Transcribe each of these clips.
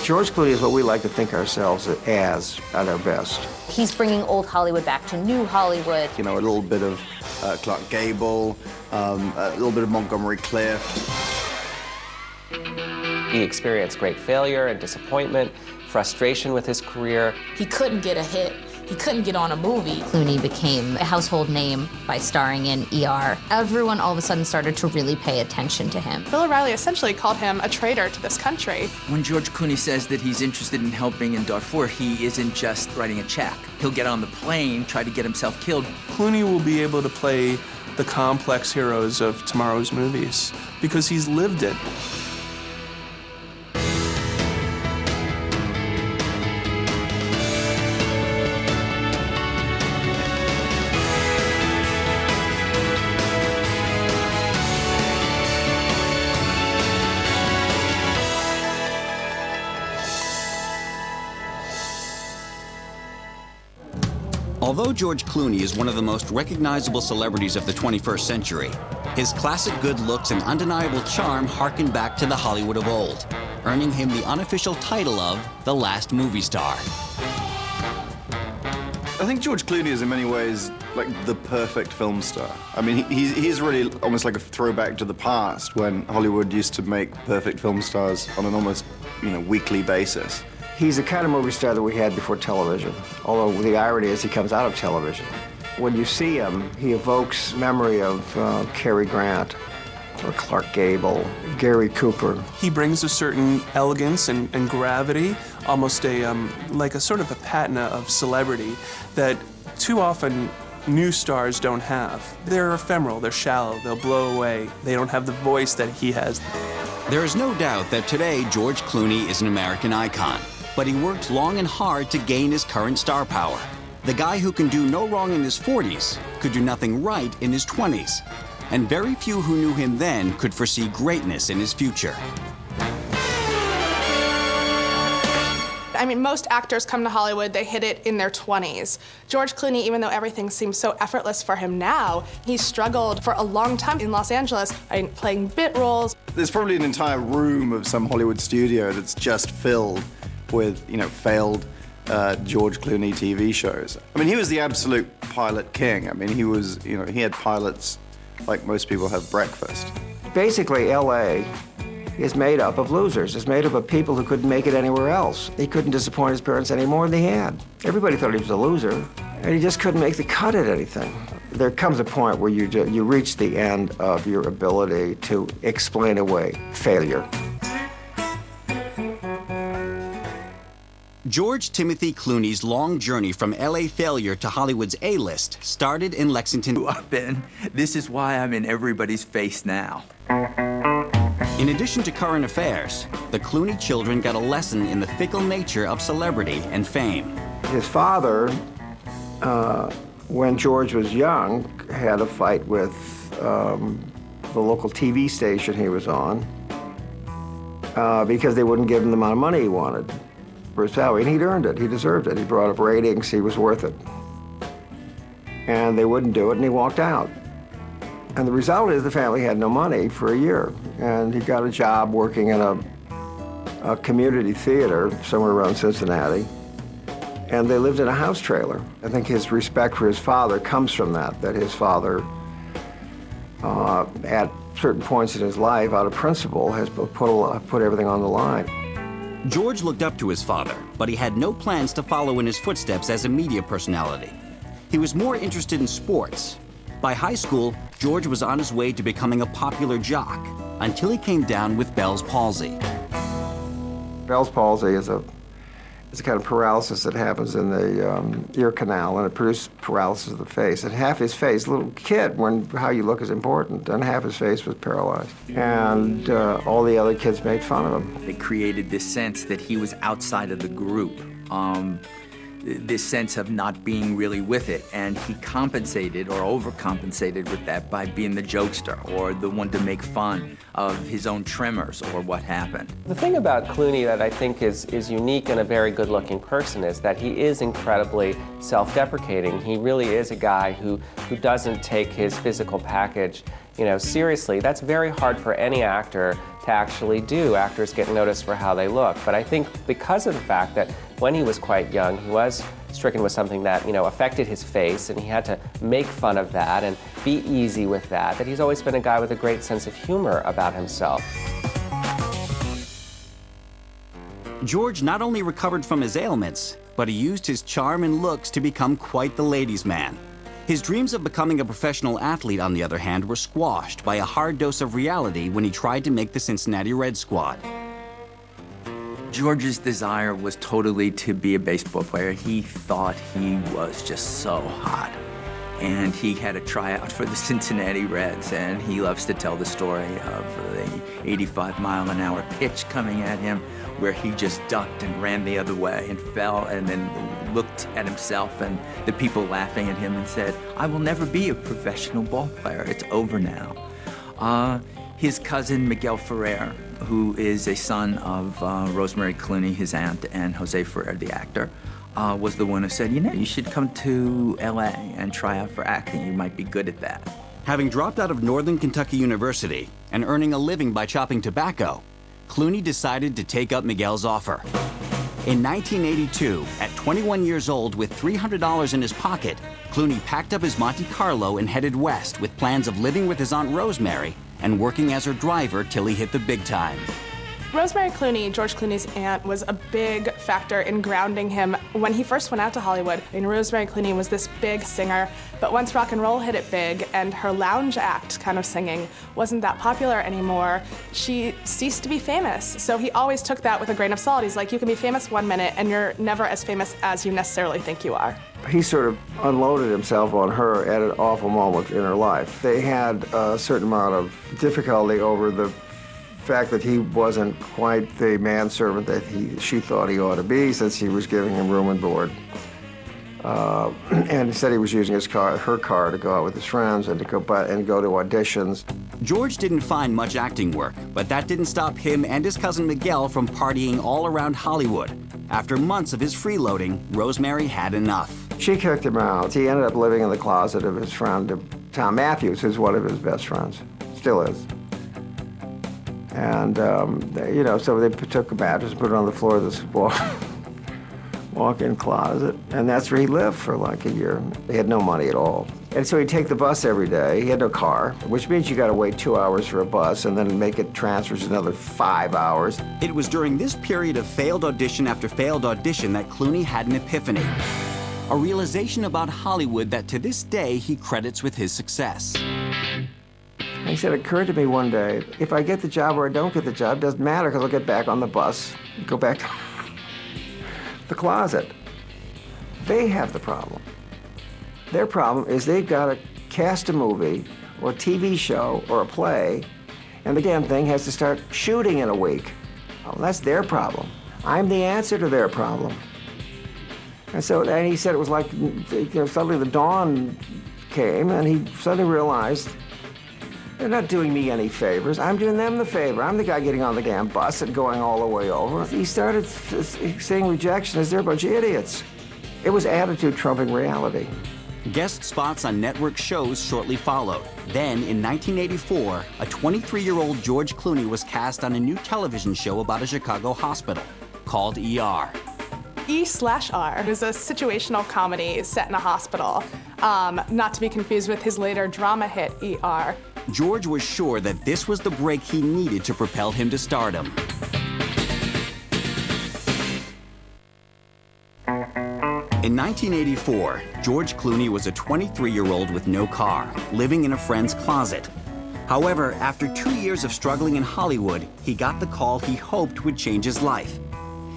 George Clooney is what we like to think ourselves as at our best. He's bringing old Hollywood back to new Hollywood. You know, a little bit of Clark Gable, a little bit of Montgomery Clift. He experienced great failure and disappointment, frustration with his career. He couldn't get a hit. He couldn't get on a movie. Clooney became a household name by starring in ER. Everyone all of a sudden started to really pay attention to him. Bill O'Reilly essentially called him a traitor to this country. When George Clooney says that he's interested in helping in Darfur, he isn't just writing a check. He'll get on the plane, try to get himself killed. Clooney will be able to play the complex heroes of tomorrow's movies because he's lived it. Although George Clooney is one of the most recognizable celebrities of the 21st century, his classic good looks and undeniable charm harken back to the Hollywood of old, earning him the unofficial title of the last movie star. I think George Clooney is in many ways like the perfect film star. I mean, he's really almost like a throwback to the past when Hollywood used to make perfect film stars on an almost, weekly basis. He's the kind of movie star that we had before television, although the irony is he comes out of television. When you see him, he evokes memory of Cary Grant or Clark Gable, Gary Cooper. He brings a certain elegance and gravity, almost like a sort of a patina of celebrity that too often new stars don't have. They're ephemeral, they're shallow, they'll blow away. They don't have the voice that he has. There is no doubt that today George Clooney is an American icon, but he worked long and hard to gain his current star power. The guy who can do no wrong in his 40s could do nothing right in his 20s. And very few who knew him then could foresee greatness in his future. I mean, most actors come to Hollywood, they hit it in their 20s. George Clooney, even though everything seems so effortless for him now, he struggled for a long time in Los Angeles, playing bit roles. There's probably an entire room of some Hollywood studio that's just filled with, failed George Clooney TV shows. I mean, he was the absolute pilot king. I mean, he was, he had pilots like most people have breakfast. Basically, L.A. is made up of losers. It's made up of people who couldn't make it anywhere else. He couldn't disappoint his parents any more than he had. Everybody thought he was a loser, and he just couldn't make the cut at anything. There comes a point where you reach the end of your ability to explain away failure. George Timothy Clooney's long journey from LA failure to Hollywood's A-list started in Lexington. Ben, this is why I'm in everybody's face now. In addition to current affairs, the Clooney children got a lesson in the fickle nature of celebrity and fame. His father, when George was young, had a fight with the local TV station he was on because they wouldn't give him the amount of money he wanted for his salary, and he'd earned it. He deserved it. He brought up ratings. He was worth it. And they wouldn't do it, and he walked out. And the result is the family had no money for a year, and he got a job working in a community theater somewhere around Cincinnati, and they lived in a house trailer. I think his respect for his father comes from that his father, at certain points in his life, out of principle, has put everything on the line. George looked up to his father, but he had no plans to follow in his footsteps as a media personality. He was more interested in sports. By high school, George was on his way to becoming a popular jock until he came down with Bell's palsy. Bell's palsy is a kind of paralysis that happens in the ear canal, and it produces paralysis of the face. And half his face, little kid, how you look is important, and half his face was paralyzed. And all the other kids made fun of him. They created this sense that he was outside of the group. This sense of not being really with it, and he compensated or overcompensated with that by being the jokester or the one to make fun of his own tremors or what happened. The thing about Clooney that I think is unique in a very good-looking person is that he is incredibly self-deprecating. He really is a guy who doesn't take his physical package You know, seriously, that's very hard for any actor to actually do. Actors get noticed for how they look. But I think because of the fact that when he was quite young, he was stricken with something that, you know, affected his face, and he had to make fun of that and be easy with that, that he's always been a guy with a great sense of humor about himself. George not only recovered from his ailments, but he used his charm and looks to become quite the ladies' man. His dreams of becoming a professional athlete, on the other hand, were squashed by a hard dose of reality when he tried to make the Cincinnati Reds squad. George's desire was totally to be a baseball player. He thought he was just so hot. And he had a tryout for the Cincinnati Reds, and he loves to tell the story of the 85-mile-an-hour pitch coming at him, where he just ducked and ran the other way and fell and then looked at himself and the people laughing at him and said, "I will never be a professional ball player. It's over now." His cousin, Miguel Ferrer, who is a son of Rosemary Clooney, his aunt, and Jose Ferrer, the actor, was the one who said, "You know, you should come to LA and try out for acting. You might be good at that." Having dropped out of Northern Kentucky University and earning a living by chopping tobacco, Clooney decided to take up Miguel's offer. In 1982, at 21 years old with $300 in his pocket, Clooney packed up his Monte Carlo and headed west with plans of living with his Aunt Rosemary and working as her driver till he hit the big time. Rosemary Clooney, George Clooney's aunt, was a big factor in grounding him when he first went out to Hollywood. And Rosemary Clooney was this big singer, but once rock and roll hit it big and her lounge act kind of singing wasn't that popular anymore, she ceased to be famous. So he always took that with a grain of salt. He's like, you can be famous 1 minute and you're never as famous as you necessarily think you are. He sort of unloaded himself on her at an awful moment in her life. They had a certain amount of difficulty over the fact that he wasn't quite the manservant that she thought he ought to be, since he was giving him room and board. And instead he was using her car to go out with his friends and to go to auditions. George didn't find much acting work, but that didn't stop him and his cousin Miguel from partying all around Hollywood. After months of his freeloading, Rosemary had enough. She kicked him out. He ended up living in the closet of his friend, Tom Matthews, who's one of his best friends, still is. And, you know, so they took a mattress and put it on the floor of this walk-in closet, and that's where he lived for like a year. He had no money at all. And so he'd take the bus every day. He had no car, which means you got to wait 2 hours for a bus and then make it transfers another 5 hours. It was during this period of failed audition after failed audition that Clooney had an epiphany. A realization about Hollywood that to this day he credits with his success. He said, it occurred to me one day, if I get the job or I don't get the job, it doesn't matter, because I'll get back on the bus, go back to the closet. They have the problem. Their problem is they've got to cast a movie or a TV show or a play, and the damn thing has to start shooting in a week. Well, that's their problem. I'm the answer to their problem. And he said it was like, you know, suddenly the dawn came, and he suddenly realized, they're not doing me any favors. I'm doing them the favor. I'm the guy getting on the damn bus and going all the way over. He started seeing rejection as they're a bunch of idiots. It was attitude trumping reality. Guest spots on network shows shortly followed. Then, in 1984, a 23-year-old George Clooney was cast on a new television show about a Chicago hospital called ER. E/R is a situational comedy set in a hospital, not to be confused with his later drama hit, ER. George was sure that this was the break he needed to propel him to stardom. In 1984, George Clooney was a 23-year-old with no car, living in a friend's closet. However, after 2 years of struggling in Hollywood, he got the call he hoped would change his life.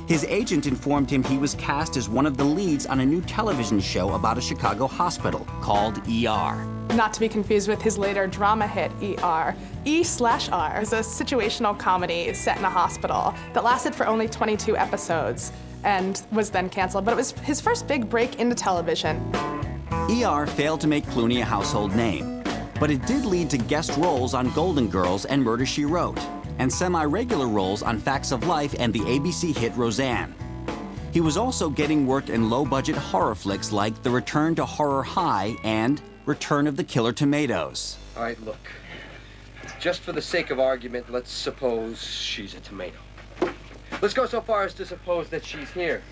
His agent informed him he was cast as one of the leads on a new television show about a Chicago hospital called ER. Not to be confused with his later drama hit, ER. E/R is a situational comedy set in a hospital that lasted for only 22 episodes and was then canceled, but it was his first big break into television. ER failed to make Clooney a household name, but it did lead to guest roles on Golden Girls and Murder, She Wrote, and semi-regular roles on Facts of Life and the ABC hit Roseanne. He was also getting work in low-budget horror flicks like The Return to Horror High and Return of the Killer Tomatoes. All right, look. Just for the sake of argument, let's suppose she's a tomato. Let's go so far as to suppose that she's here.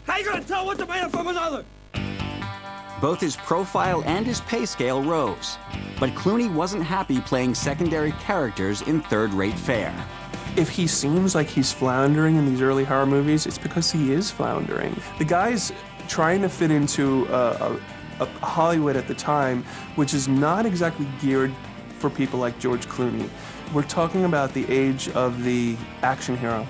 How you gonna tell one tomato from another? Both his profile and his pay scale rose, but Clooney wasn't happy playing secondary characters in third-rate fare. If he seems like he's floundering in these early horror movies, it's because he is floundering. The guy's trying to fit into a Hollywood at the time, which is not exactly geared for people like George Clooney. We're talking about the age of the action hero.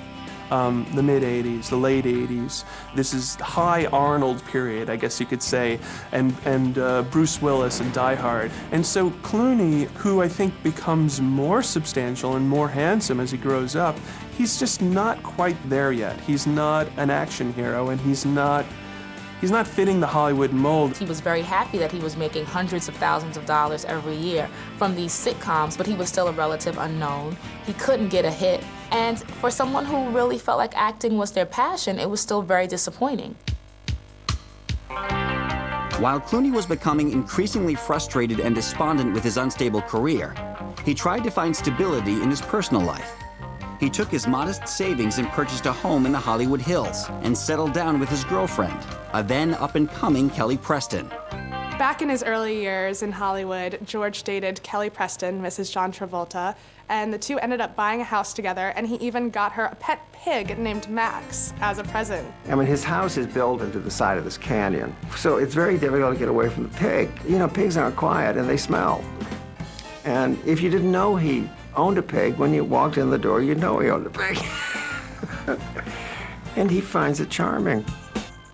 The mid-'80s, the late '80s. This is high Arnold period, I guess you could say, and Bruce Willis and Die Hard. And so Clooney, who I think becomes more substantial and more handsome as he grows up, he's just not quite there yet. He's not an action hero, and he's not fitting the Hollywood mold. He was very happy that he was making hundreds of thousands of dollars every year from these sitcoms, but he was still a relative unknown. He couldn't get a hit. And for someone who really felt like acting was their passion, it was still very disappointing. While Clooney was becoming increasingly frustrated and despondent with his unstable career, he tried to find stability in his personal life. He took his modest savings and purchased a home in the Hollywood Hills and settled down with his girlfriend, a then up-and-coming Kelly Preston. Back in his early years in Hollywood, George dated Kelly Preston, Mrs. John Travolta, and the two ended up buying a house together, and he even got her a pet pig named Max as a present. I mean, his house is built into the side of this canyon, so it's very difficult to get away from the pig. You know, pigs aren't quiet, and they smell. And if you didn't know he owned a pig, when you walked in the door, you'd know he owned a pig. And he finds it charming.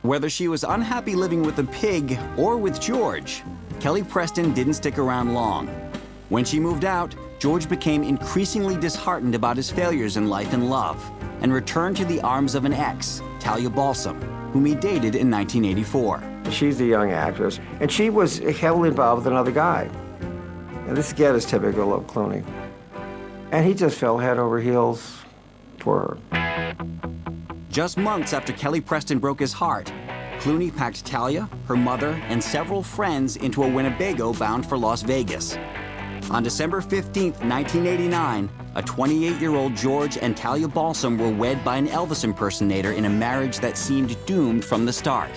Whether she was unhappy living with the pig or with George, Kelly Preston didn't stick around long. When she moved out, George became increasingly disheartened about his failures in life and love and returned to the arms of an ex, Talia Balsam, whom he dated in 1984. She's a young actress, and she was heavily involved with another guy. And this, again, is typical of Clooney. And he just fell head over heels for her. Just months after Kelly Preston broke his heart, Clooney packed Talia, her mother, and several friends into a Winnebago bound for Las Vegas. On December 15th, 1989, a 28-year-old George and Talia Balsam were wed by an Elvis impersonator in a marriage that seemed doomed from the start.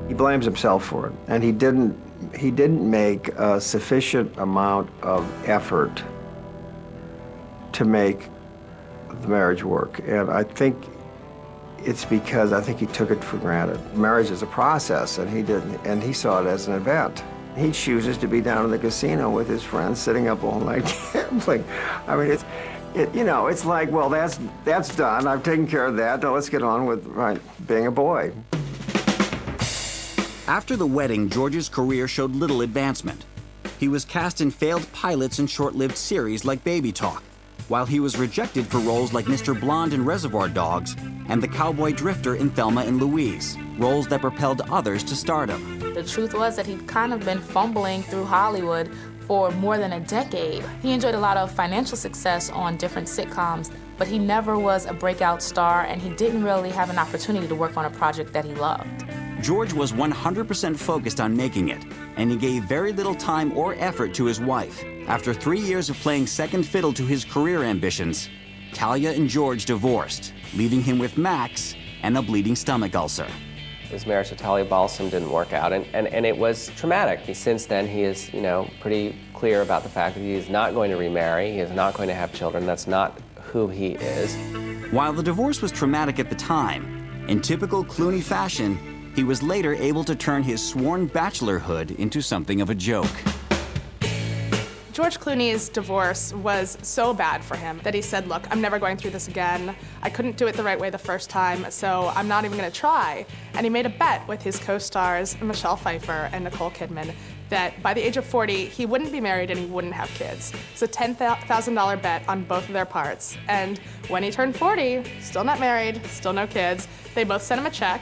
He blames himself for it, and he didn't make a sufficient amount of effort to make the marriage work. And I think it's because I think he took it for granted. Marriage is a process, and he didn't, and he saw it as an event. He chooses to be down in the casino with his friends, sitting up all night gambling. I mean, it's like, well, that's done. I've taken care of that. Now let's get on with being a boy. After the wedding, George's career showed little advancement. He was cast in failed pilots and short-lived series like Baby Talk, while he was rejected for roles like Mr. Blonde in Reservoir Dogs and the cowboy drifter in Thelma and Louise, roles that propelled others to stardom. The truth was that he'd kind of been fumbling through Hollywood for more than a decade. He enjoyed a lot of financial success on different sitcoms, but he never was a breakout star, and he didn't really have an opportunity to work on a project that he loved. George was 100% focused on making it, and he gave very little time or effort to his wife. After 3 years of playing second fiddle to his career ambitions, Talia and George divorced, leaving him with Max and a bleeding stomach ulcer. His marriage to Talia Balsam didn't work out, and it was traumatic. Since then, he is, pretty clear about the fact that he is not going to remarry, he is not going to have children. That's not who he is. While the divorce was traumatic at the time, in typical Clooney fashion, he was later able to turn his sworn bachelorhood into something of a joke. George Clooney's divorce was so bad for him that he said, look, I'm never going through this again. I couldn't do it the right way the first time, so I'm not even gonna try. And he made a bet with his co-stars, Michelle Pfeiffer and Nicole Kidman, that by the age of 40, he wouldn't be married and he wouldn't have kids. It's a $10,000 bet on both of their parts. And when he turned 40, still not married, still no kids, they both sent him a check.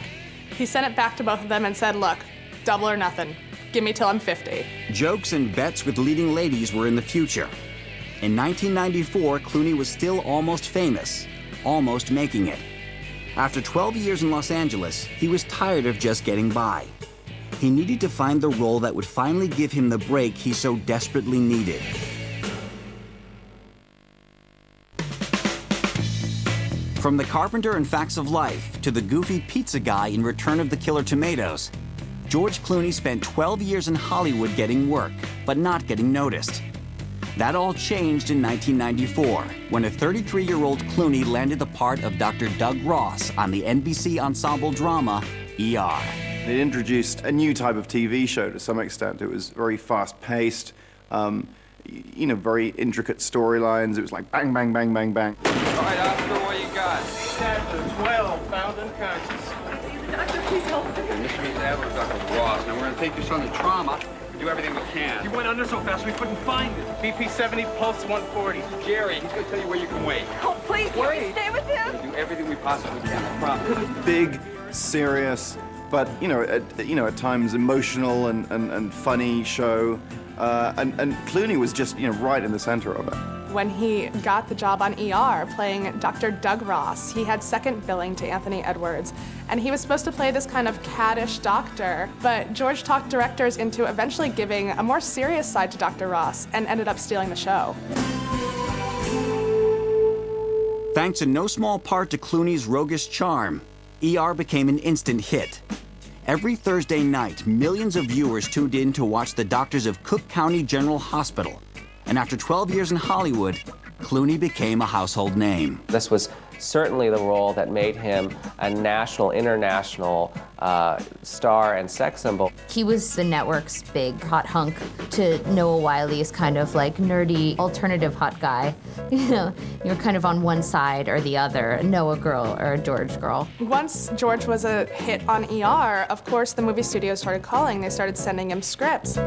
He sent it back to both of them and said, look, double or nothing. Give me till I'm 50. Jokes and bets with leading ladies were in the future. In 1994, Clooney was still almost famous, almost making it. After 12 years in Los Angeles, he was tired of just getting by. he needed to find the role that would finally give him the break he so desperately needed. From the carpenter in Facts of Life to the goofy pizza guy in Return of the Killer Tomatoes, George Clooney spent 12 years in Hollywood getting work, but not getting noticed. That all changed in 1994, when a 33-year-old Clooney landed the part of Dr. Doug Ross on the NBC ensemble drama, ER. It introduced a new type of TV show to some extent. It was very fast-paced, you know, very intricate storylines. It was like bang, bang, bang, bang, bang. All right, Oscar, what you got? Chapter 12, found unconscious. Doctor, please help me. Mysteries Adler, Dr. Ross. Now, we're going to take your son to trauma. Do everything we can. He went under so fast we couldn't find it. BP 70, pulse 140. Jerry, he's going to tell you where you can wait. Oh, please, can we stay with him? We'll do everything we possibly can, I promise. Big, serious, but you know, at times emotional and funny show. And Clooney was just, you know, right in the center of it. When he got the job on ER playing Dr. Doug Ross, he had second billing to Anthony Edwards, and he was supposed to play this kind of caddish doctor, but George talked directors into eventually giving a more serious side to Dr. Ross and ended up stealing the show. Thanks in no small part to Clooney's roguish charm, ER became an instant hit. Every Thursday night, millions of viewers tuned in to watch the doctors of Cook County General Hospital. And after 12 years in Hollywood, Clooney became a household name. This was certainly the role that made him a national, international star and sex symbol. He was the network's big hot hunk to Noah Wiley's kind of like nerdy alternative hot guy. You know, you're kind of on one side or the other, a Noah girl or a George girl. Once George was a hit on ER, of course the movie studios started calling. They started sending him scripts.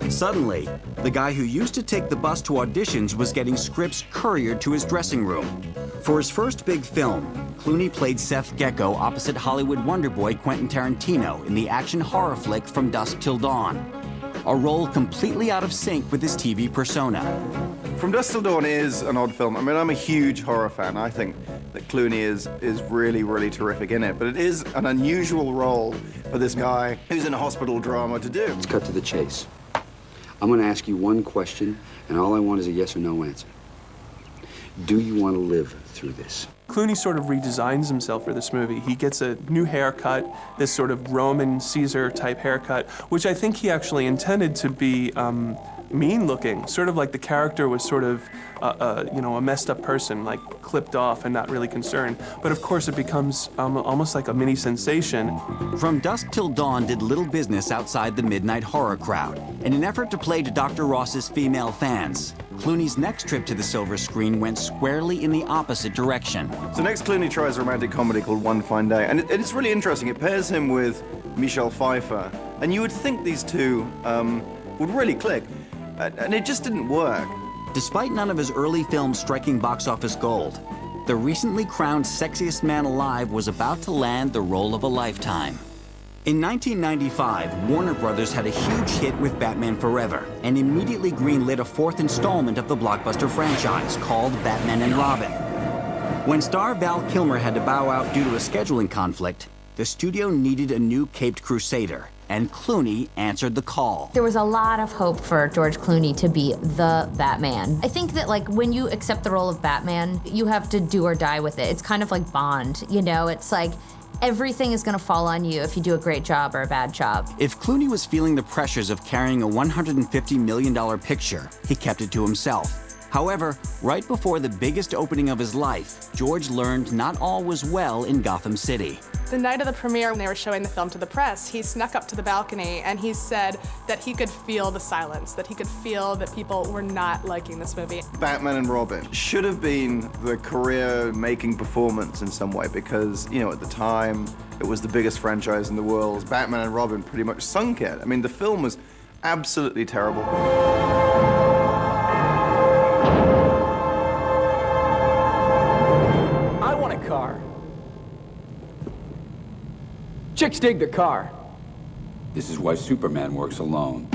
Suddenly, the guy who used to take the bus to auditions was getting scripts couriered to his dressing room. For his first big film, Clooney played Seth Gecko opposite Hollywood wonder boy Quentin Tarantino in the action horror flick From Dusk Till Dawn, a role completely out of sync with his TV persona. From Dusk Till Dawn is an odd film. I mean, I'm a huge horror fan. I think that Clooney is really, really terrific in it, but it is an unusual role for this guy who's in a hospital drama to do. Let's cut to the chase. I'm going to ask you one question, and all I want is a yes or no answer. Do you want to live through this? Clooney sort of redesigns himself for this movie. He gets a new haircut, this sort of Roman Caesar type haircut, which I think he actually intended to be mean looking, sort of like the character was sort of you know, a messed up person, like clipped off and not really concerned. But of course it becomes almost like a mini sensation. From Dusk Till Dawn did little business outside the midnight horror crowd. In an effort to play to Dr. Ross's female fans, Clooney's next trip to the silver screen went squarely in the opposite direction. So next Clooney tries a romantic comedy called One Fine Day, and it's really interesting. It pairs him with Michelle Pfeiffer, and you would think these two would really click, and it just didn't work. Despite none of his early films striking box office gold, the recently crowned sexiest man alive was about to land the role of a lifetime. In 1995, Warner Brothers had a huge hit with Batman Forever and immediately greenlit a fourth installment of the blockbuster franchise called Batman and Robin. When star Val Kilmer had to bow out due to a scheduling conflict, the studio needed a new caped crusader, and Clooney answered the call. There was a lot of hope for George Clooney to be the Batman. I think that like when you accept the role of Batman, you have to do or die with it. It's kind of like Bond, you know? It's like everything is gonna fall on you if you do a great job or a bad job. If Clooney was feeling the pressures of carrying a $150 million picture, he kept it to himself. However, right before the biggest opening of his life, George learned not all was well in Gotham City. The night of the premiere, when they were showing the film to the press, he snuck up to the balcony and he said that he could feel the silence, that he could feel that people were not liking this movie. Batman and Robin should have been the career-making performance in some way because, you know, at the time, it was the biggest franchise in the world. Batman and Robin pretty much sunk it. I mean, the film was absolutely terrible. I want a car. Chicks dig the car. This is why Superman works alone.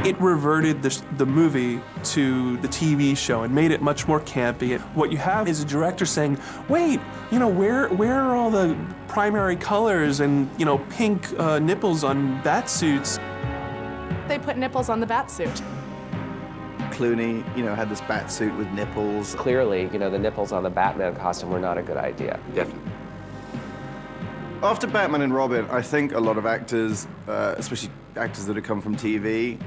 It reverted the movie to the TV show and made it much more campy. What you have is a director saying, wait, where are all the primary colors and, pink nipples on bat suits? They put nipples on the bat suit. Clooney, had this bat suit with nipples. Clearly, the nipples on the Batman costume were not a good idea. Definitely. After Batman and Robin, I think a lot of actors, especially actors that have come from TV,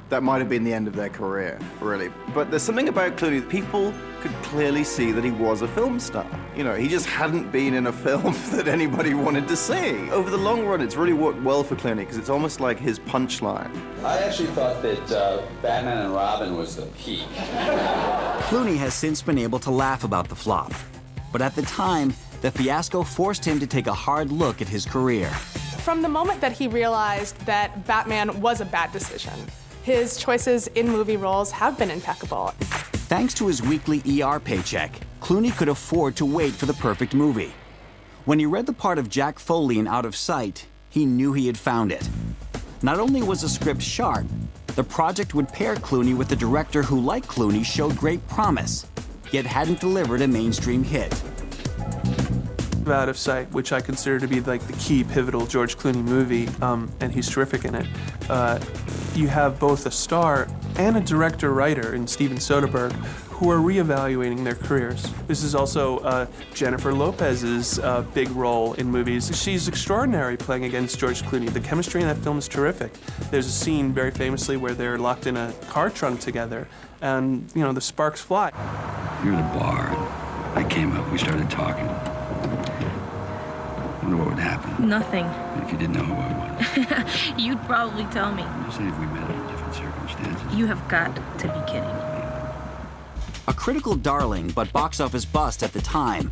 that might have been the end of their career, really. But there's something about Clooney that people could clearly see that he was a film star. He just hadn't been in a film that anybody wanted to see. Over the long run, it's really worked well for Clooney because it's almost like his punchline. I actually thought that Batman and Robin was the peak. Clooney has since been able to laugh about the flop. But at the time, the fiasco forced him to take a hard look at his career. From the moment that he realized that Batman was a bad decision, his choices in movie roles have been impeccable. Thanks to his weekly ER paycheck, Clooney could afford to wait for the perfect movie. When he read the part of Jack Foley in Out of Sight, he knew he had found it. Not only was the script sharp, the project would pair Clooney with a director who, like Clooney, showed great promise, yet hadn't delivered a mainstream hit. Out of Sight, which I consider to be like the key pivotal George Clooney movie, and he's terrific in it. You have both a star and a director-writer in Steven Soderbergh who are reevaluating their careers. This is also Jennifer Lopez's big role in movies. She's extraordinary playing against George Clooney. The chemistry in that film is terrific. There's a scene very famously where they're locked in a car trunk together, and the sparks fly. We were in a bar, and I came up, we started talking. I wonder what would happen. Nothing. If you didn't know who I was. You'd probably tell me. I'm just saying if we met under different circumstances. You have got to be kidding. A critical darling but box office bust at the time,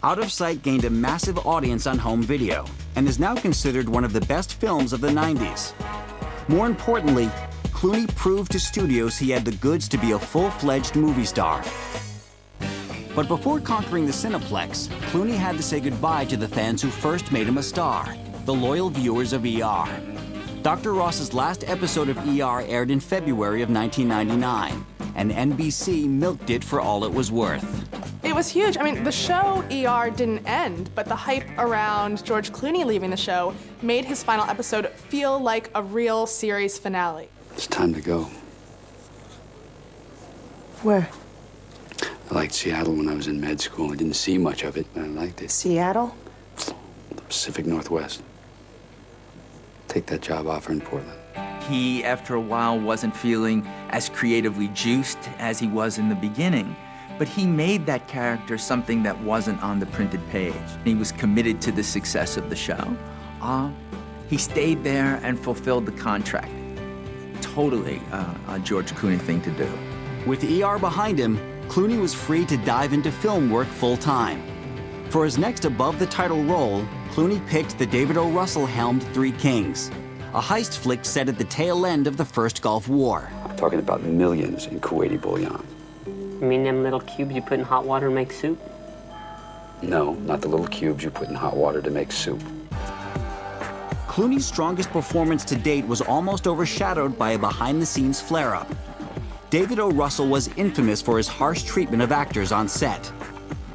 Out of Sight gained a massive audience on home video and is now considered one of the best films of the 90s. More importantly, Clooney proved to studios he had the goods to be a full-fledged movie star. But before conquering the Cineplex, Clooney had to say goodbye to the fans who first made him a star, the loyal viewers of ER. Dr. Ross's last episode of ER aired in February of 1999, and NBC milked it for all it was worth. It was huge. I mean, the show ER didn't end, but the hype around George Clooney leaving the show made his final episode feel like a real series finale. It's time to go. Where? I liked Seattle when I was in med school. I didn't see much of it, but I liked it. Seattle? The Pacific Northwest. Take that job offer in Portland. He, after a while, wasn't feeling as creatively juiced as he was in the beginning, but he made that character something that wasn't on the printed page. He was committed to the success of the show. He stayed there and fulfilled the contract. Totally a George Clooney thing to do. With ER behind him, Clooney was free to dive into film work full-time. For his next above-the-title role, Clooney picked the David O. Russell-helmed Three Kings, a heist flick set at the tail end of the First Gulf War. I'm talking about millions in Kuwaiti bullion. You mean them little cubes you put in hot water to make soup? No, not the little cubes you put in hot water to make soup. Clooney's strongest performance to date was almost overshadowed by a behind-the-scenes flare-up. David O. Russell was infamous for his harsh treatment of actors on set.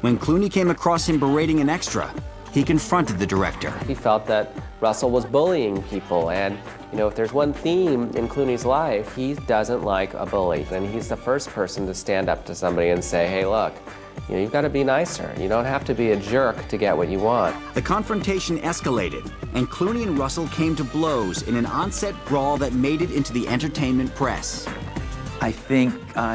When Clooney came across him berating an extra, he confronted the director. He felt that Russell was bullying people, and if there's one theme in Clooney's life, he doesn't like a bully. And he's the first person to stand up to somebody and say, hey, look, you've got to be nicer. You don't have to be a jerk to get what you want. The confrontation escalated, and Clooney and Russell came to blows in an on-set brawl that made it into the entertainment press. I think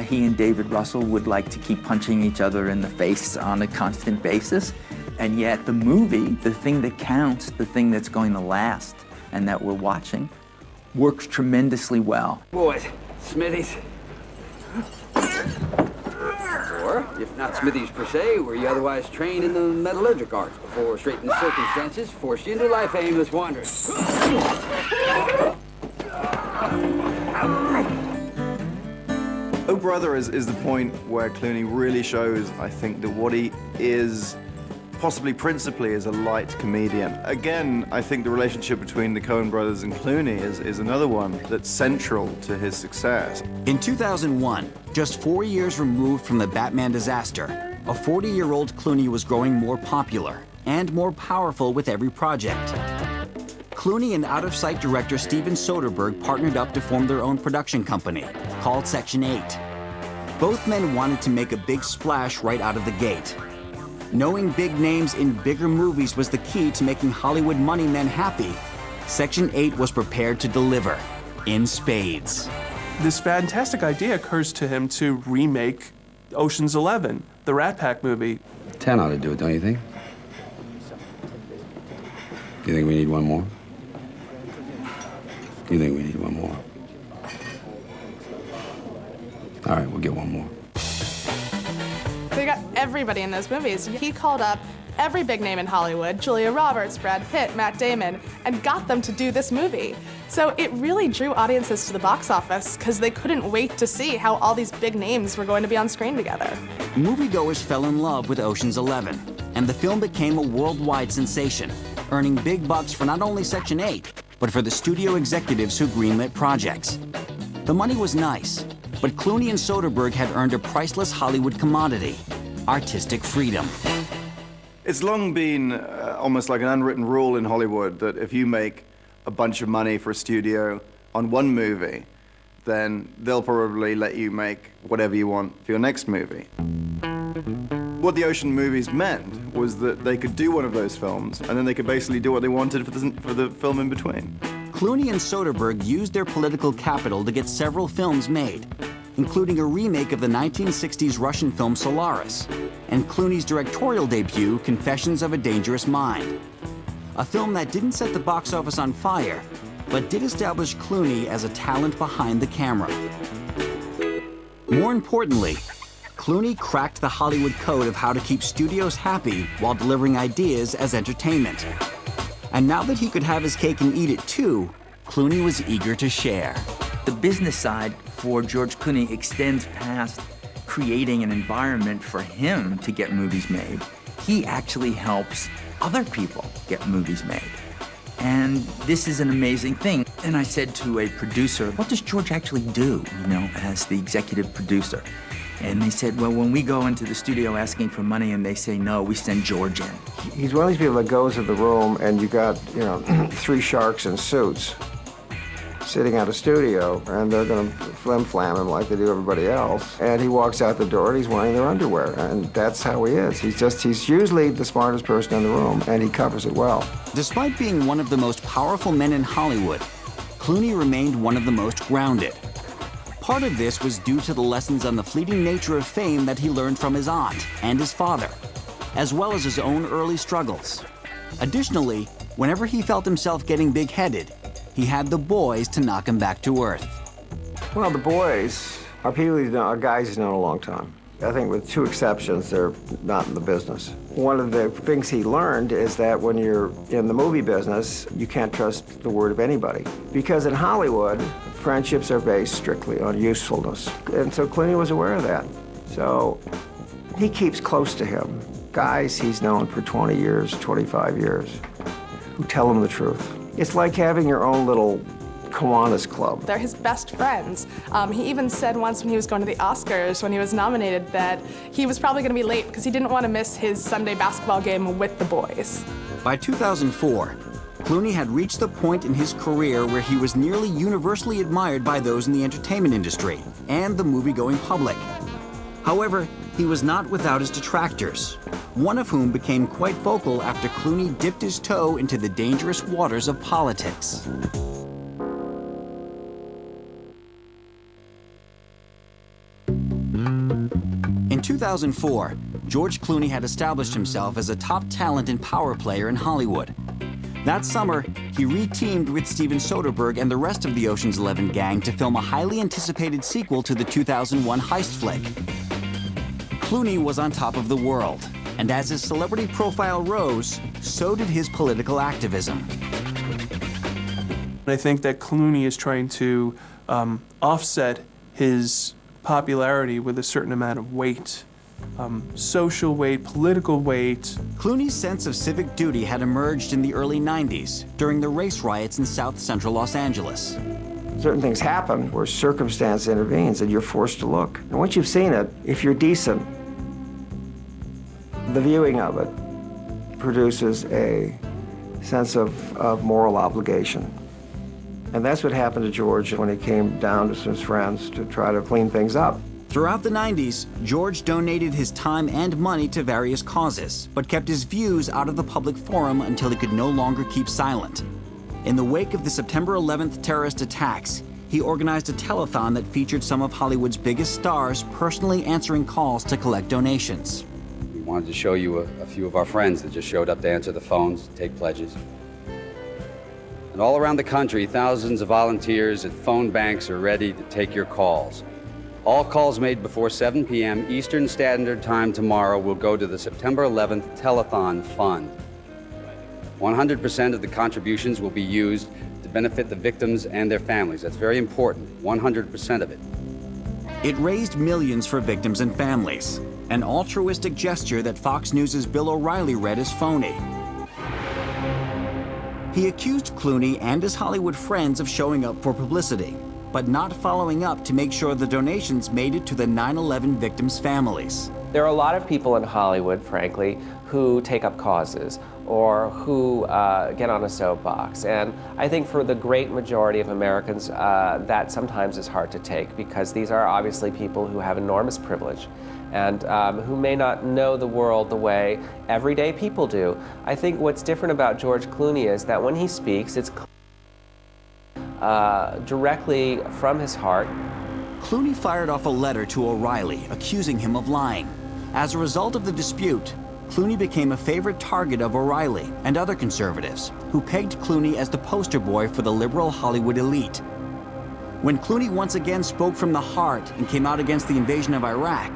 he and David Russell would like to keep punching each other in the face on a constant basis. And yet the movie, the thing that counts, the thing that's going to last and that we're watching, works tremendously well. Boys, Smithies. Or, if not Smithies per se, were you otherwise trained in the metallurgic arts before straitened circumstances forced you into life aimless wandering? Oh Brother is the point where Clooney really shows, I think, that what he is possibly principally as a light comedian. Again, I think the relationship between the Coen brothers and Clooney is another one that's central to his success. In 2001, just 4 years removed from the Batman disaster, a 40-year-old Clooney was growing more popular and more powerful with every project. Clooney and out-of-sight director Steven Soderbergh partnered up to form their own production company, called Section 8. Both men wanted to make a big splash right out of the gate. Knowing big names in bigger movies was the key to making Hollywood money men happy. Section 8 was prepared to deliver, in spades. This fantastic idea occurs to him to remake Ocean's 11, the Rat Pack movie. 10 ought to do it, don't you think? You think we need one more? You think we need one more? All right, we'll get one more. They got everybody in those movies. He called up every big name in Hollywood, Julia Roberts, Brad Pitt, Matt Damon, and got them to do this movie. So it really drew audiences to the box office because they couldn't wait to see how all these big names were going to be on screen together. Moviegoers fell in love with Ocean's 11, and the film became a worldwide sensation, earning big bucks for not only Section 8, but for the studio executives who greenlit projects. The money was nice, but Clooney and Soderbergh had earned a priceless Hollywood commodity, artistic freedom. It's long been almost like an unwritten rule in Hollywood that if you make a bunch of money for a studio on one movie, then they'll probably let you make whatever you want for your next movie. What the Ocean movies meant was that they could do one of those films, and then they could basically do what they wanted for the film in between. Clooney and Soderbergh used their political capital to get several films made, including a remake of the 1960s Russian film Solaris, and Clooney's directorial debut, Confessions of a Dangerous Mind. A film that didn't set the box office on fire, but did establish Clooney as a talent behind the camera. More importantly, Clooney cracked the Hollywood code of how to keep studios happy while delivering ideas as entertainment. And now that he could have his cake and eat it too, Clooney was eager to share. The business side for George Clooney extends past creating an environment for him to get movies made. He actually helps other people get movies made. And this is an amazing thing. And I said to a producer, what does George actually do, as the executive producer? And they said, well, when we go into the studio asking for money and they say no, we send George in. He's one of these people that goes to the room and you got, three sharks in suits sitting at a studio, and they're going to flim-flam him like they do everybody else. And he walks out the door and he's wearing their underwear, and that's how he is. He's usually the smartest person in the room, and he covers it well. Despite being one of the most powerful men in Hollywood, Clooney remained one of the most grounded. Part of this was due to the lessons on the fleeting nature of fame that he learned from his aunt and his father, as well as his own early struggles. Additionally, whenever he felt himself getting big-headed, he had the boys to knock him back to earth. Well, the boys are people are guys he's known a long time. I think with two exceptions, they're not in the business. One of the things he learned is that when you're in the movie business, you can't trust the word of anybody. Because in Hollywood, friendships are based strictly on usefulness. And so Clooney was aware of that. So he keeps close to him guys he's known for 20 years, 25 years, who tell him the truth. It's like having your own little Kiwanis Club. They're his best friends. He even said once when he was going to the Oscars, when he was nominated, that he was probably going to be late because he didn't want to miss his Sunday basketball game with the boys. By 2004, Clooney had reached the point in his career where he was nearly universally admired by those in the entertainment industry and the movie-going public. However, he was not without his detractors, one of whom became quite vocal after Clooney dipped his toe into the dangerous waters of politics. In 2004, George Clooney had established himself as a top talent and power player in Hollywood. That summer, he re-teamed with Steven Soderbergh and the rest of the Ocean's 11 gang to film a highly anticipated sequel to the 2001 heist flick. Clooney was on top of the world, and as his celebrity profile rose, so did his political activism. I think that Clooney is trying to offset his popularity with a certain amount of weight social weight, political weight. Clooney's sense of civic duty had emerged in the early 90s during the race riots in South Central Los Angeles. Certain things happen where circumstance intervenes and you're forced to look. And once you've seen it, if you're decent, the viewing of it produces a sense of moral obligation. And that's what happened to George when he came down to his friends to try to clean things up. Throughout the 90s, George donated his time and money to various causes, but kept his views out of the public forum until he could no longer keep silent. In the wake of the September 11th terrorist attacks, he organized a telethon that featured some of Hollywood's biggest stars personally answering calls to collect donations. We wanted to show you a few of our friends that just showed up to answer the phones, take pledges. And all around the country, thousands of volunteers at phone banks are ready to take your calls. All calls made before 7 p.m. Eastern Standard Time tomorrow will go to the September 11th Telethon Fund. 100% of the contributions will be used to benefit the victims and their families. That's very important, 100% of it. It raised millions for victims and families, an altruistic gesture that Fox News' Bill O'Reilly read as phony. He accused Clooney and his Hollywood friends of showing up for publicity, but not following up to make sure the donations made it to the 9/11 victims' families. There are a lot of people in Hollywood, frankly, who take up causes or who get on a soapbox. And I think for the great majority of Americans, that sometimes is hard to take because these are obviously people who have enormous privilege and who may not know the world the way everyday people do. I think what's different about George Clooney is that when he speaks, it's directly from his heart. Clooney fired off a letter to O'Reilly accusing him of lying. As a result of the dispute, Clooney became a favorite target of O'Reilly and other conservatives who pegged Clooney as the poster boy for the liberal Hollywood elite. When Clooney once again spoke from the heart and came out against the invasion of Iraq,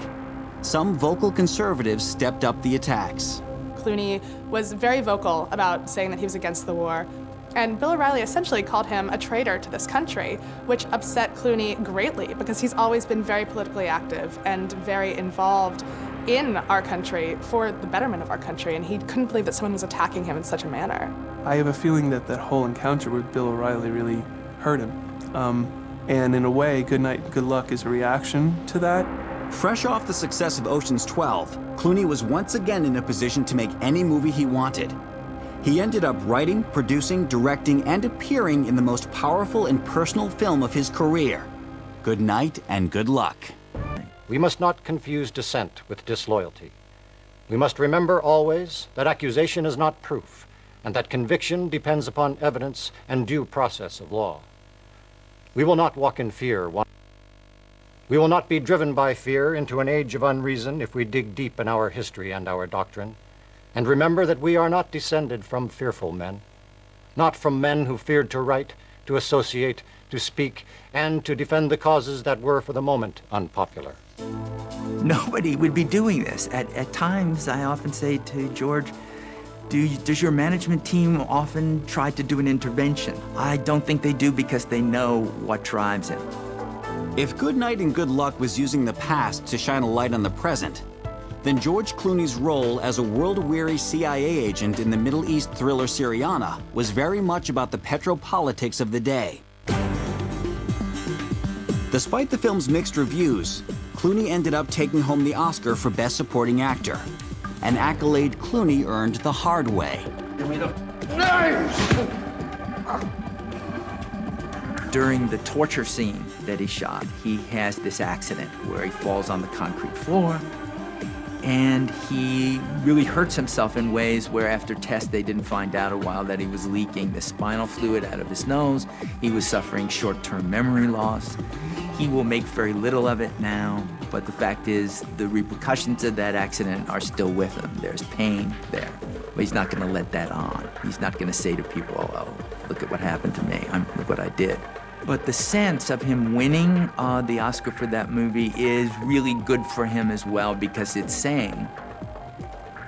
some vocal conservatives stepped up the attacks. Clooney was very vocal about saying that he was against the war. And Bill O'Reilly essentially called him a traitor to this country, which upset Clooney greatly because he's always been very politically active and very involved in our country for the betterment of our country, and he couldn't believe that someone was attacking him in such a manner. I have a feeling that that whole encounter with Bill O'Reilly really hurt him. And in a way, Good Night, Good Luck is a reaction to that. Fresh off the success of Ocean's 12, Clooney was once again in a position to make any movie he wanted. He ended up writing, producing, directing, and appearing in the most powerful and personal film of his career, Good Night and Good Luck. We must not confuse dissent with disloyalty. We must remember always that accusation is not proof, and that conviction depends upon evidence and due process of law. We will not walk in fear. We will not be driven by fear into an age of unreason if we dig deep in our history and our doctrine, and remember that we are not descended from fearful men, not from men who feared to write, to associate, to speak, and to defend the causes that were for the moment unpopular. Nobody would be doing this. At times, I often say to George, does your management team often try to do an intervention? I don't think they do because they know what drives it. If Good Night and Good Luck was using the past to shine a light on the present, then George Clooney's role as a world-weary CIA agent in the Middle East thriller Syriana was very much about the petropolitics of the day. Despite the film's mixed reviews, Clooney ended up taking home the Oscar for Best Supporting Actor, an accolade Clooney earned the hard way. Give me the knives! During the torture scene that he shot, he has this accident where he falls on the concrete floor, and he really hurts himself in ways where after tests they didn't find out a while that he was leaking the spinal fluid out of his nose. He was suffering short-term memory loss. He will make very little of it now, but the fact is the repercussions of that accident are still with him. There's pain there, but he's not gonna let that on. He's not gonna say to people, oh, look at what happened to me, look what I did. But the sense of him winning the Oscar for that movie is really good for him as well because it's saying,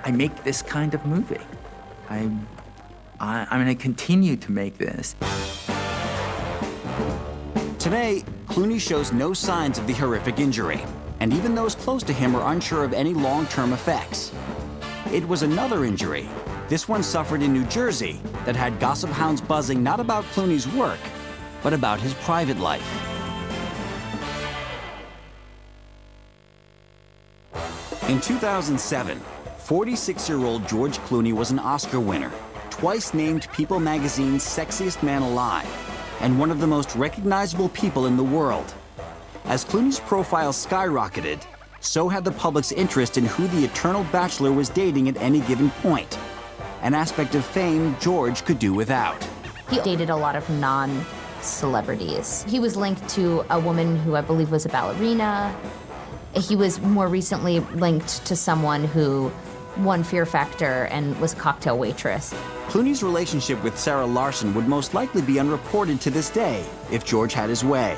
I make this kind of movie. I'm gonna continue to make this. Today, Clooney shows no signs of the horrific injury. and even those close to him are unsure of any long-term effects. It was another injury, this one suffered in New Jersey, that had gossip hounds buzzing not about Clooney's work, but about his private life. In 2007, 46-year-old George Clooney was an Oscar winner, twice named People magazine's sexiest man alive, and one of the most recognizable people in the world. As Clooney's profile skyrocketed, so had the public's interest in who the eternal bachelor was dating at any given point, an aspect of fame George could do without. He dated a lot of non-celebrities. He was linked to a woman who I believe was a ballerina. He was more recently linked to someone who won Fear Factor and was a cocktail waitress. Clooney's relationship with Sarah Larson would most likely be unreported to this day if George had his way.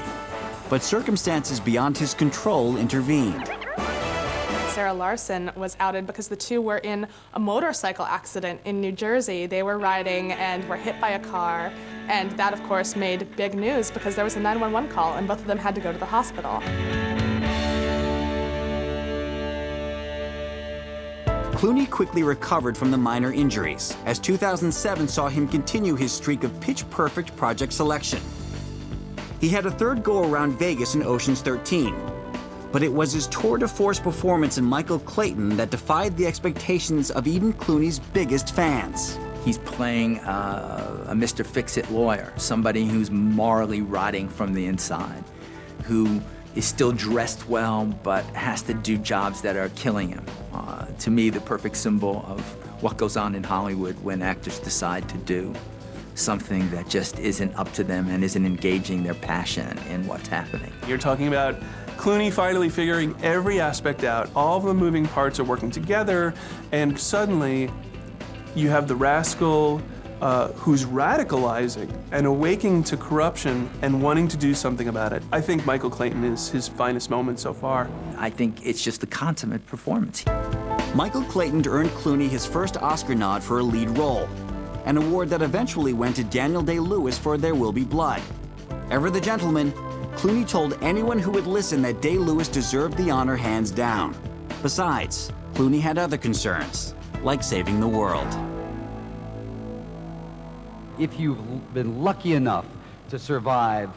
But circumstances beyond his control intervened. Sarah Larson was outed because the two were in a motorcycle accident in New Jersey. They were riding and were hit by a car, and that, of course, made big news because there was a 911 call, and both of them had to go to the hospital. Clooney quickly recovered from the minor injuries, as 2007 saw him continue his streak of pitch-perfect project selection. He had a third go-around Vegas in Ocean's 13, but it was his tour de force performance in Michael Clayton that defied the expectations of even Clooney's biggest fans. He's playing a Mr. Fix-It lawyer, somebody who's morally rotting from the inside, who is still dressed well, but has to do jobs that are killing him. To me, the perfect symbol of what goes on in Hollywood when actors decide to do something that just isn't up to them and isn't engaging their passion in what's happening. You're talking about Clooney finally figuring every aspect out. All of the moving parts are working together, and suddenly you have the rascal who's radicalizing and awakening to corruption and wanting to do something about it. I think Michael Clayton is his finest moment so far. I think it's just a consummate performance. Michael Clayton earned Clooney his first Oscar nod for a lead role, an award that eventually went to Daniel Day-Lewis for There Will Be Blood. Ever the gentleman, Clooney told anyone who would listen that Day-Lewis deserved the honor hands down. Besides, Clooney had other concerns, like saving the world. If you've been lucky enough to survive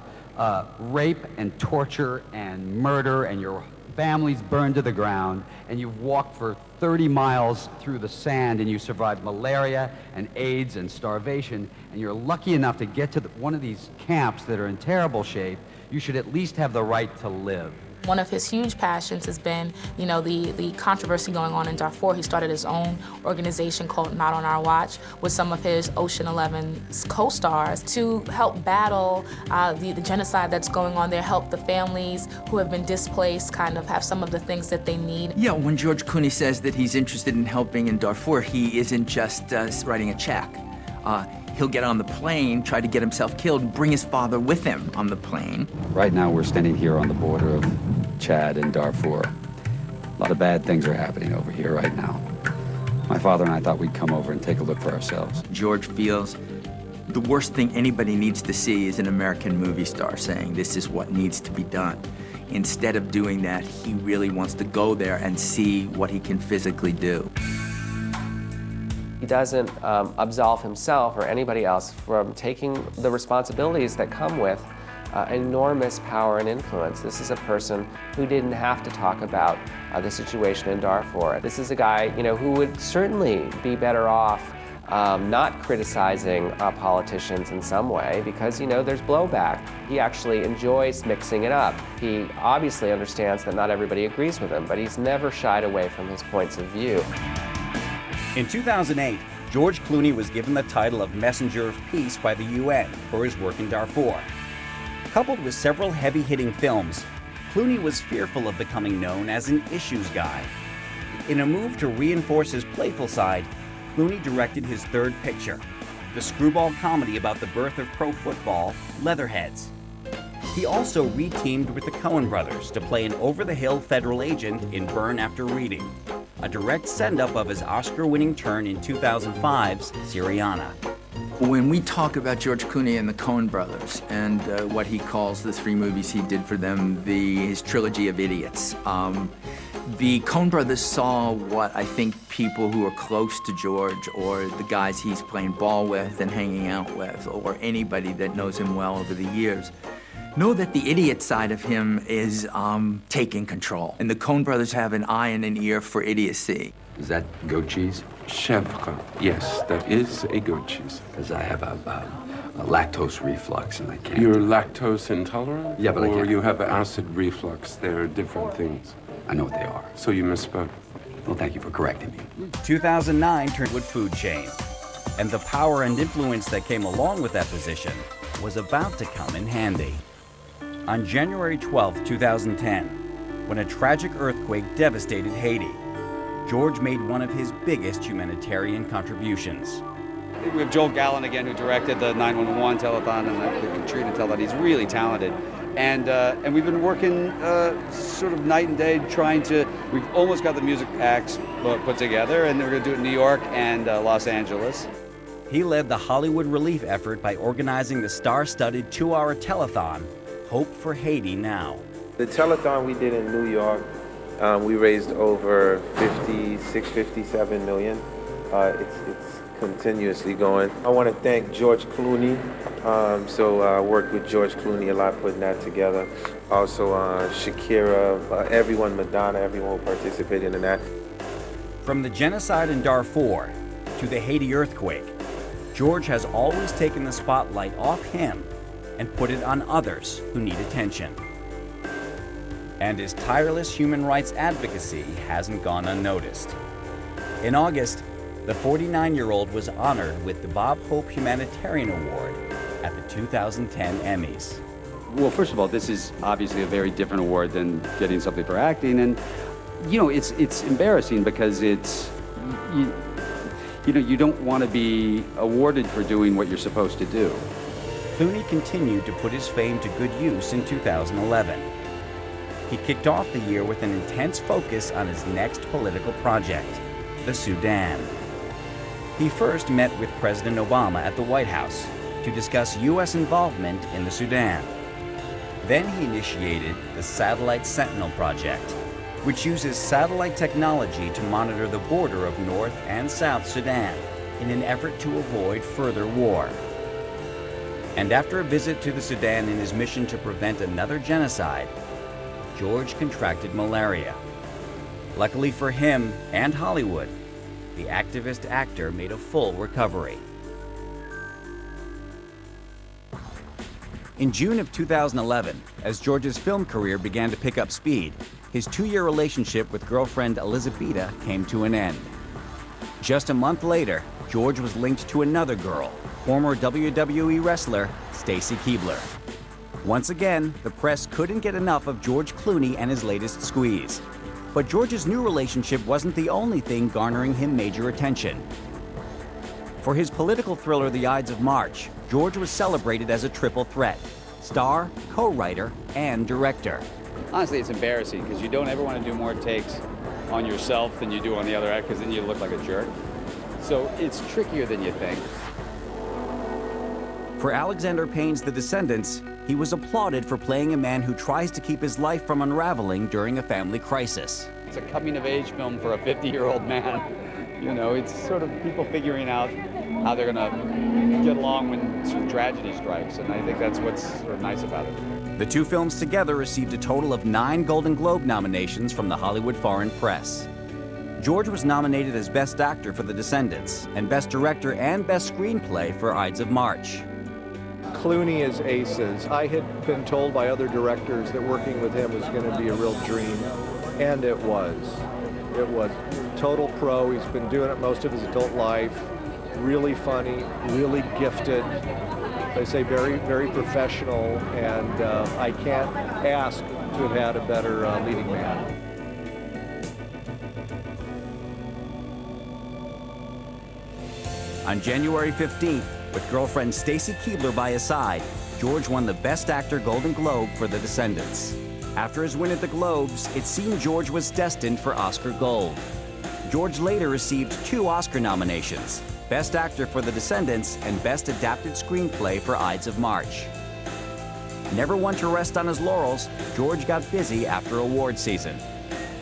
rape and torture and murder and your family's burned to the ground and you've walked for 30 miles through the sand and you survived malaria and AIDS and starvation and you're lucky enough to get to one of these camps that are in terrible shape, you should at least have the right to live. One of his huge passions has been, the controversy going on in Darfur. He started his own organization called Not on Our Watch with some of his Ocean 11 co-stars to help battle the genocide that's going on there, help the families who have been displaced kind of have some of the things that they need. Yeah, when George Clooney says that he's interested in helping in Darfur, he isn't just writing a check. He'll get on the plane, try to get himself killed, bring his father with him on the plane. Right now we're standing here on the border of Chad and Darfur. A lot of bad things are happening over here right now. My father and I thought we'd come over and take a look for ourselves. George feels the worst thing anybody needs to see is an American movie star saying this is what needs to be done. Instead of doing that, he really wants to go there and see what he can physically do. He doesn't absolve himself or anybody else from taking the responsibilities that come with enormous power and influence. This is a person who didn't have to talk about the situation in Darfur. This is a guy, who would certainly be better off not criticizing politicians in some way because, there's blowback. He actually enjoys mixing it up. He obviously understands that not everybody agrees with him, but he's never shied away from his points of view. In 2008, George Clooney was given the title of Messenger of Peace by the UN for his work in Darfur. Coupled with several heavy-hitting films, Clooney was fearful of becoming known as an issues guy. In a move to reinforce his playful side, Clooney directed his third picture, the screwball comedy about the birth of pro football, Leatherheads. He also re-teamed with the Coen brothers to play an over-the-hill federal agent in Burn After Reading, a direct send-up of his Oscar-winning turn in 2005's Syriana. When we talk about George Clooney and the Coen brothers and what he calls the 3 movies he did for them, his trilogy of idiots, the Coen brothers saw what I think people who are close to George or the guys he's playing ball with and hanging out with or anybody that knows him well over the years know that the idiot side of him is taking control. And the Coen brothers have an eye and an ear for idiocy. Is that goat cheese? Chèvre, yes, that is a goat cheese. Because I have a lactose reflux and I can't. You're lactose intolerant? Yeah, but I Or can't. you have acid reflux. They're different things. I know what they are. So you misspoke. Well, thank you for correcting me. 2009 turned with food chain, and the power and influence that came along with that position was about to come in handy. On January 12, 2010, when a tragic earthquake devastated Haiti, George made one of his biggest humanitarian contributions. We have Joel Gallen again, who directed the 911 telethon and the Katrina telethon. He's really talented. And we've been working sort of night and day trying to, we've almost got the music acts put together, and we're going to do it in New York and Los Angeles. He led the Hollywood relief effort by organizing the star-studded 2-hour telethon, Hope for Haiti Now. The telethon we did in New York, we raised over 57 million. It's continuously going. I want to thank George Clooney. I worked with George Clooney a lot putting that together. Also Shakira, everyone, Madonna, everyone who participated in that. From the genocide in Darfur to the Haiti earthquake, George has always taken the spotlight off him and put it on others who need attention. And his tireless human rights advocacy hasn't gone unnoticed. In August, the 49-year-old was honored with the Bob Hope Humanitarian Award at the 2010 Emmys. Well, first of all, this is obviously a very different award than getting something for acting, and you know, it's embarrassing because it's you don't want to be awarded for doing what you're supposed to do. Clooney continued to put his fame to good use in 2011. He kicked off the year with an intense focus on his next political project, the Sudan. He first met with President Obama at the White House to discuss U.S. involvement in the Sudan. Then he initiated the Satellite Sentinel project, which uses satellite technology to monitor the border of North and South Sudan in an effort to avoid further war. And after a visit to the Sudan in his mission to prevent another genocide, George contracted malaria. Luckily for him and Hollywood, the activist actor made a full recovery. In June of 2011, as George's film career began to pick up speed, his 2-year relationship with girlfriend Elizabeth came to an end. Just a month later, George was linked to another girl, former WWE wrestler Stacy Keibler. Once again, the press couldn't get enough of George Clooney and his latest squeeze. But George's new relationship wasn't the only thing garnering him major attention. For his political thriller The Ides of March, George was celebrated as a triple threat: star, co-writer, and director. Honestly, it's embarrassing because you don't ever want to do more takes on yourself than you do on the other act, because then you look like a jerk. So it's trickier than you think. For Alexander Payne's The Descendants, he was applauded for playing a man who tries to keep his life from unraveling during a family crisis. It's a coming-of-age film for a 50-year-old man. You know, it's sort of people figuring out how they're going to get along when sort of tragedy strikes, and I think that's what's sort of nice about it. The two films together received a total of 9 Golden Globe nominations from the Hollywood Foreign Press. George was nominated as Best Actor for The Descendants and Best Director and Best Screenplay for Ides of March. Clooney is aces. I had been told by other directors that working with him was going to be a real dream, and it was. It was total pro. He's been doing it most of his adult life. Really funny, really gifted. They say very, very professional, and I can't ask to have had a better leading man. On January 15th, with girlfriend Stacy Keibler by his side, George won the Best Actor Golden Globe for The Descendants. After his win at the Globes, it seemed George was destined for Oscar Gold. George later received 2 Oscar nominations, Best Actor for The Descendants, and Best Adapted Screenplay for Ides of March. Never one to rest on his laurels, George got busy after award season.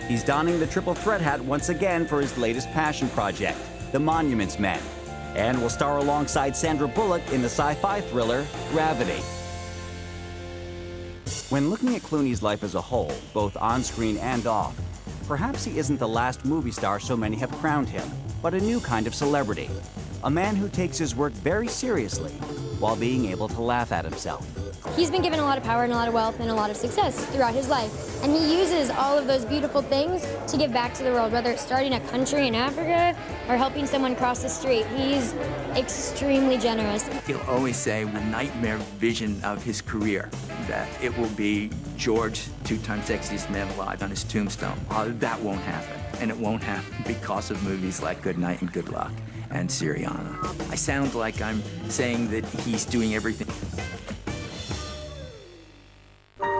He's donning the triple threat hat once again for his latest passion project, The Monuments Men, and will star alongside Sandra Bullock in the sci-fi thriller Gravity. When looking at Clooney's life as a whole, both on-screen and off, perhaps he isn't the last movie star so many have crowned him, but a new kind of celebrity. A man who takes his work very seriously while being able to laugh at himself. He's been given a lot of power and a lot of wealth and a lot of success throughout his life. And he uses all of those beautiful things to give back to the world, whether it's starting a country in Africa or helping someone cross the street. He's extremely generous. He'll always say the nightmare vision of his career, that it will be George, 2-time sexiest man alive, on his tombstone. That won't happen. And it won't happen because of movies like Good Night and Good Luck and Syriana. I sound like I'm saying that he's doing everything.